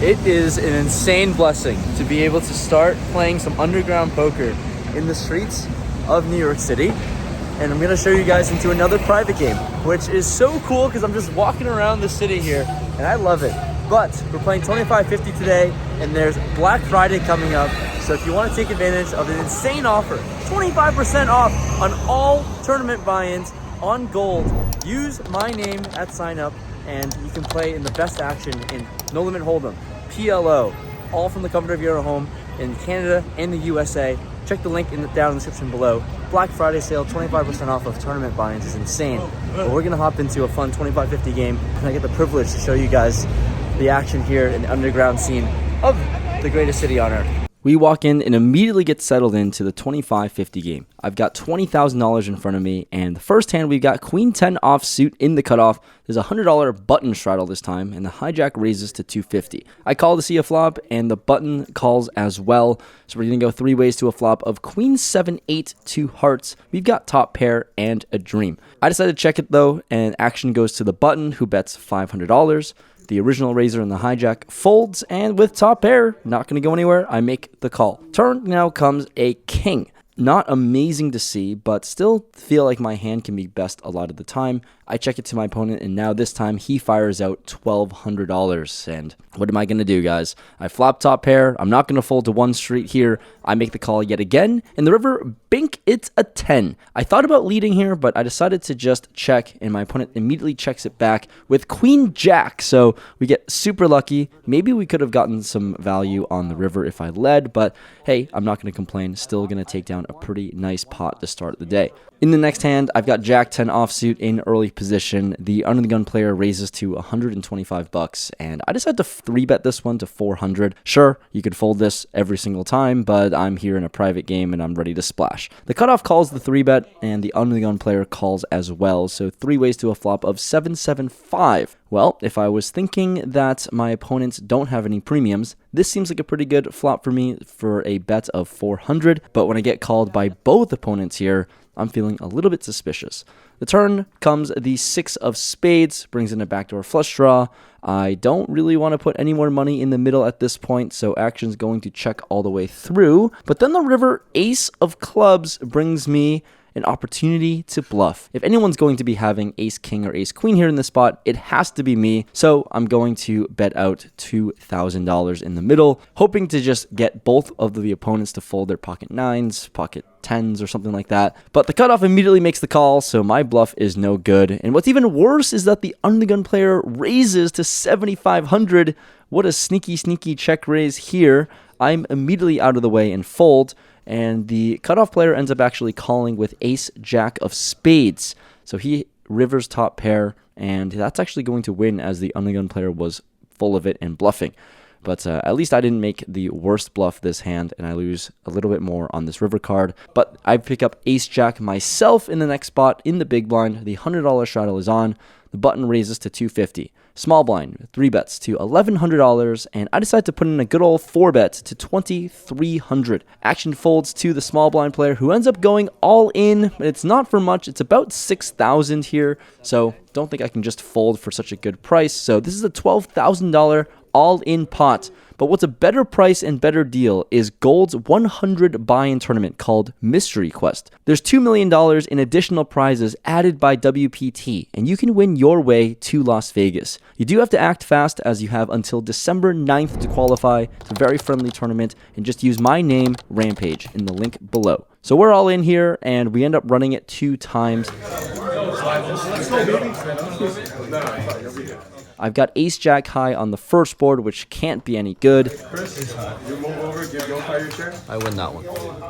It is an insane blessing to be able to start playing some underground poker in the streets of New York City. And I'm going to show you guys into another private game, which is so cool because I'm just walking around the city here and I love it. But we're playing 25.50 today and there's Black Friday coming up. So if you want to take advantage of an insane offer, 25% off on all tournament buy-ins on gold, use my name at sign up and you can play in the best action in No Limit Hold'em, PLO, all from the comfort of your own home in Canada and the USA. Check the link down in the description below. Black Friday sale, 25% off of tournament buy-ins is insane. But we're gonna hop into a fun 25.50 game and I get the privilege to show you guys the action here in the underground scene of the greatest city on earth. We walk in and immediately get settled into the 25.50 game. I've got $20,000 in front of me, and the first hand we've got Queen 10 offsuit in the cutoff. There's a $100 button straddle this time, and the hijack raises to $250. I call to see a flop, and the button calls as well. So we're gonna go three ways to a flop of Queen 7-8, 2 hearts. We've got top pair and a dream. I decided to check it though, and action goes to the button, who bets $500. The original raiser and the hijack folds, and with top pair, not going to go anywhere, I make the call. Turn now comes a king. Not amazing to see, but still feel like my hand can be best a lot of the time. I check it to my opponent, and now this time he fires out $1,200. And what am I going to do, guys? I flop top pair. I'm not going to fold to one street here. I make the call yet again. In the river, bink, it's a 10. I thought about leading here, but I decided to just check, and my opponent immediately checks it back with Queen Jack. So we get super lucky. Maybe we could have gotten some value on the river if I led, but hey, I'm not going to complain. Still going to take down a pretty nice pot to start the day. In the next hand, I've got Jack 10 offsuit in early position. The under the gun player raises to $125, and I decided to 3-bet this one to 400. Sure, you could fold this every single time, but I'm here in a private game and I'm ready to splash. The cutoff calls the 3-bet, and the under the gun player calls as well, so three ways to a flop of 7-7-5. Well, if I was thinking that my opponents don't have any premiums, this seems like a pretty good flop for me for a bet of 400, but when I get called by both opponents here, I'm feeling a little bit suspicious. The turn comes the 6 of spades, brings in a backdoor flush draw. I don't really want to put any more money in the middle at this point, so action's going to check all the way through. But then the river ace of clubs brings me an opportunity to bluff. If anyone's going to be having ace king or ace queen here in this spot, it has to be me. So I'm going to bet out $2,000 in the middle, hoping to just get both of the opponents to fold their pocket nines, pocket 10s or something like that. But the cutoff immediately makes the call, so my bluff is no good. And what's even worse is that the under the gun player raises to 7,500. What a sneaky check raise here. I'm immediately out of the way and fold. And the cutoff player ends up actually calling with ace jack of spades. So he rivers top pair, and that's actually going to win as the undergun player was full of it and bluffing. But at least I didn't make the worst bluff this hand, and I lose a little bit more on this river card. But I pick up ace jack myself in the next spot in the big blind. The $100 straddle is on. The button raises to $250. Small blind, 3-bets to $1,100, and I decide to put in a good old 4-bet to $2,300. Action folds to the small blind player, who ends up going all in, but it's not for much. It's about $6,000 here, so don't think I can just fold for such a good price. So this is a $12,000 all-in pot. But what's a better price and better deal is Gold's 100 buy-in tournament called Mystery Quest. There's $2 million in additional prizes added by WPT, and you can win your way to Las Vegas. You do have to act fast, as you have until December 9th to qualify. It's a very friendly tournament, and just use my name, Rampage, in the link below. So we're all in here, and we end up running it 2 times. Let's go, baby. I've got ace jack high on the first board, which can't be any good. Chris, you move over, give Yokai your share. I win that one.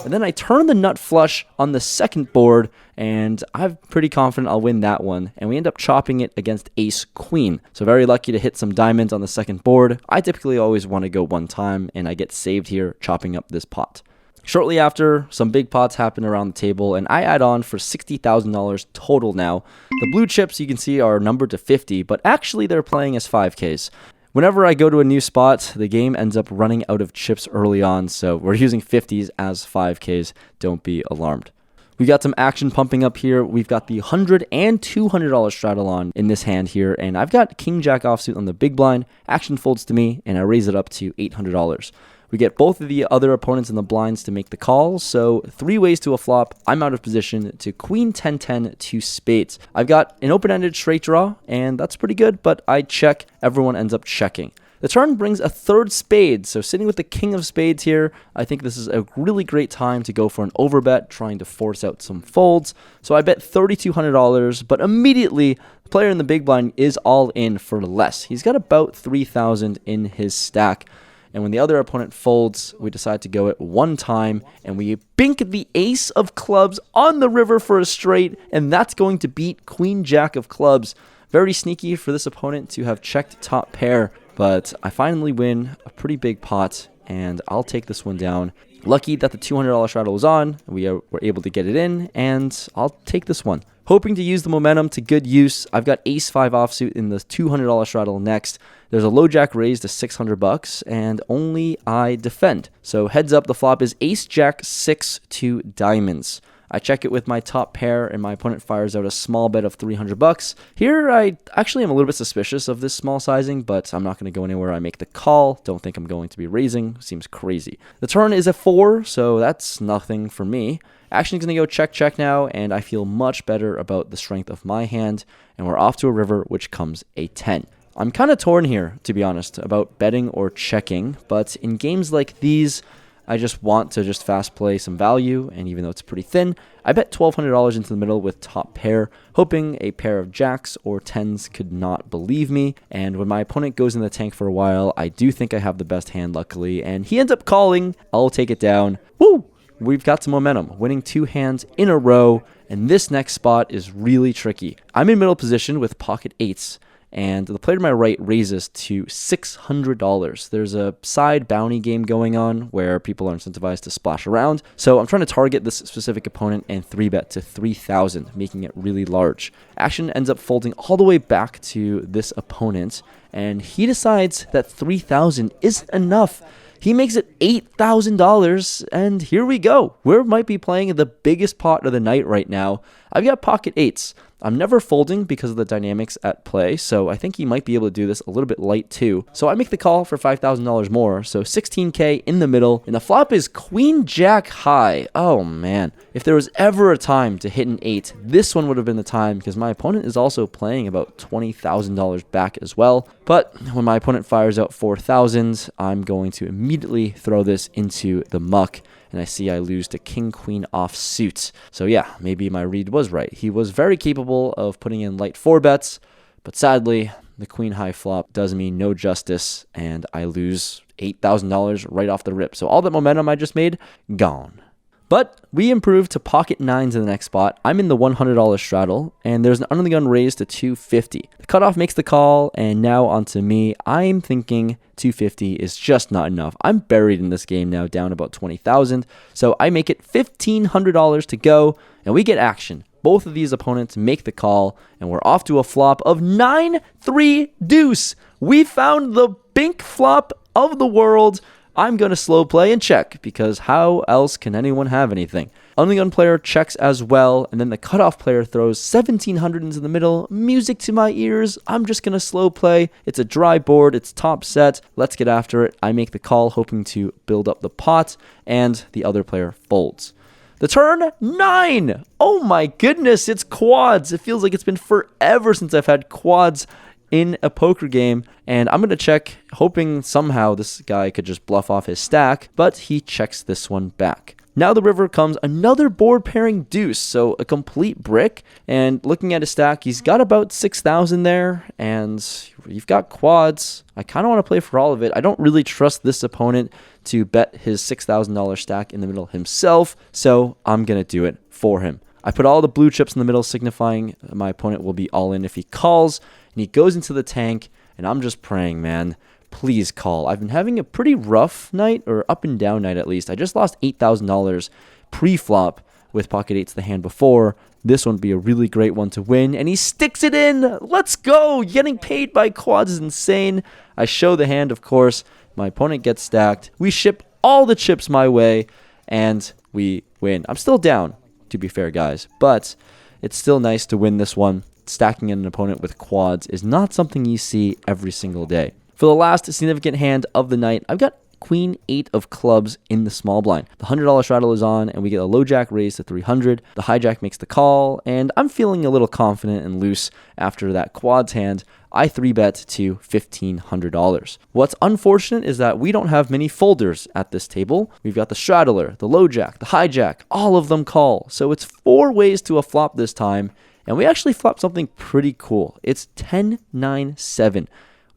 And then I turn the nut flush on the second board, and I'm pretty confident I'll win that one. And we end up chopping it against ace queen. So very lucky to hit some diamonds on the second board. I typically always want to go one time, and I get saved here chopping up this pot. Shortly after, some big pots happen around the table, and I add on for $60,000 total now. The blue chips you can see are numbered to 50, but actually they're playing as 5Ks. Whenever I go to a new spot, the game ends up running out of chips early on, so we're using 50s as 5Ks. Don't be alarmed. We got some action pumping up here. We've got the $100 and $200 straddle on in this hand here, and I've got King Jack offsuit on the big blind. Action folds to me, and I raise it up to $800. We get both of the other opponents in the blinds to make the call, so 3 ways to a flop. I'm out of position to Queen 10-10 to spades. I've got an open-ended straight draw, and that's pretty good, but I check. Everyone ends up checking. The turn brings a 3rd spade, so sitting with the king of spades here, I think this is a really great time to go for an overbet, trying to force out some folds. So I bet $3,200, but immediately the player in the big blind is all in for less. He's got about $3,000 in his stack. And when the other opponent folds, we decide to go it one time, and we bink the ace of clubs on the river for a straight, and that's going to beat Queen Jack of clubs. Very sneaky for this opponent to have checked top pair, but I finally win a pretty big pot, and I'll take this one down. Lucky that the $200 straddle was on, we were able to get it in, and I'll take this one. Hoping to use the momentum to good use, I've got ace-5 offsuit in the $200 straddle next. There's a low jack raise to $600, and only I defend. So heads up, the flop is ace-jack 6 to diamonds. I check it with my top pair, and my opponent fires out a small bet of $300. Here, I actually am a little bit suspicious of this small sizing, but I'm not going to go anywhere. I make the call. Don't think I'm going to be raising. Seems crazy. The turn is a 4, so that's nothing for me. Action is going to go check, check now, and I feel much better about the strength of my hand, and we're off to a river, which comes a 10. I'm kind of torn here, to be honest, about betting or checking, but in games like these, I just want to just fast play some value, and even though it's pretty thin, I bet $1,200 into the middle with top pair, hoping a pair of jacks or 10s could not believe me, and when my opponent goes in the tank for a while, I do think I have the best hand, luckily, and he ends up calling. I'll take it down. Woo! We've got some momentum, winning 2 hands in a row, and this next spot is really tricky. I'm in middle position with pocket 8s, and the player to my right raises to $600. There's a side bounty game going on where people are incentivized to splash around, so I'm trying to target this specific opponent and 3-bet to $3,000, making it really large. Action ends up folding all the way back to this opponent, and he decides that $3,000 isn't enough. He makes it $8,000, and here we go. We might be playing the biggest pot of the night right now. I've got pocket 8s. I'm never folding because of the dynamics at play, so I think he might be able to do this a little bit light too. So I make the call for $5,000 more, so $16K in the middle, and the flop is Queen Jack high. Oh man, if there was ever a time to hit an 8, this one would have been the time, because my opponent is also playing about $20,000 back as well. But when my opponent fires out 4,000, I'm going to immediately throw this into the muck. And I see I lose to King-Queen offsuit. So yeah, maybe my read was right. He was very capable of putting in light 4-bets, but sadly, the Queen high flop does me no justice, and I lose $8,000 right off the rip. So all that momentum I just made, gone. But we improved to pocket 9s in the next spot. I'm in the $100 straddle, and there's an under the gun raise to $250. The cutoff makes the call, and now onto me. I'm thinking $250 is just not enough. I'm buried in this game now, down about $20,000. So I make it $1,500 to go, and we get action. Both of these opponents make the call, and we're off to a flop of 9-3 deuce. We found the bink flop of the world. I'm going to slow play and check, because how else can anyone have anything? Under the gun player checks as well, and then the cutoff player throws 1,700 into the middle. Music to my ears. I'm just going to slow play. It's a dry board. It's top set. Let's get after it. I make the call, hoping to build up the pot, and the other player folds. The turn, 9. Oh my goodness, it's quads. It feels like it's been forever since I've had quads in a poker game, and I'm going to check, hoping somehow this guy could just bluff off his stack, but he checks this one back. Now the river comes another board pairing deuce, so a complete brick, and looking at his stack, he's got about 6,000 there, and you've got quads. I kind of want to play for all of it. I don't really trust this opponent to bet his $6,000 stack in the middle himself, so I'm going to do it for him. I put all the blue chips in the middle, signifying my opponent will be all in if he calls, and he goes into the tank, and I'm just praying, man, please call. I've been having a pretty rough night, or up and down night at least. I just lost $8,000 pre-flop with pocket 8s the hand before. This one would be a really great one to win, and he sticks it in. Let's go. Getting paid by quads is insane. I show the hand, of course. My opponent gets stacked. We ship all the chips my way, and we win. I'm still down, to be fair, guys. But it's still nice to win this one. Stacking an opponent with quads is not something you see every single day. For the last significant hand of the night, I've got Queen 8 of clubs in the small blind. The $100 straddle is on, and we get a low jack raised to 300. The hijack makes the call, and I'm feeling a little confident and loose after that quads hand. I 3-bet to $1,500. What's unfortunate is that we don't have many folders at this table. We've got the straddler, the low jack, the hijack, all of them call. So it's 4 ways to a flop this time, and we actually flopped something pretty cool. It's 10-9-7.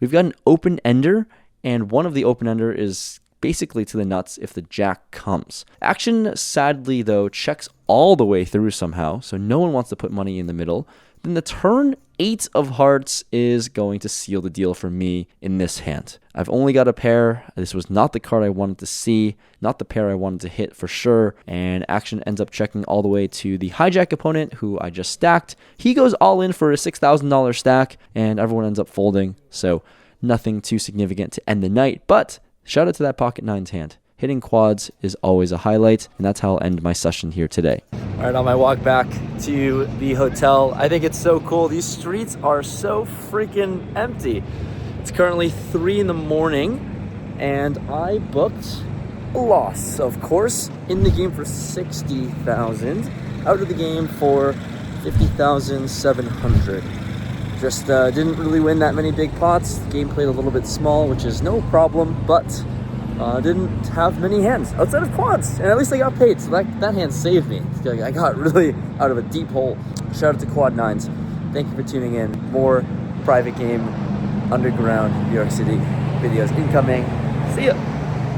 We've got an open-ender, and one of the open-ender is basically to the nuts if the jack comes. Action, sadly, though, checks all the way through somehow, so no one wants to put money in the middle. Then the turn 8 of hearts is going to seal the deal for me in this hand. I've only got a pair. This was not the card I wanted to see, not the pair I wanted to hit for sure, and action ends up checking all the way to the hijack opponent, who I just stacked. He goes all in for a $6,000 stack, and everyone ends up folding, so nothing too significant to end the night, but shout out to that pocket nines hand. Hitting quads is always a highlight, and that's how I'll end my session here today. All right, on my walk back to the hotel, I think it's so cool. These streets are so freaking empty. It's currently 3 in the morning, and I booked a loss, of course, in the game for 60,000, out of the game for 50,700. Just didn't really win that many big pots. The game played a little bit small, which is no problem, but didn't have many hands outside of quads, and at least I got paid, so that hand saved me. I got really out of a deep hole. Shout out to Quad Nines. Thank you for tuning in. More private game, underground New York City videos incoming. See ya.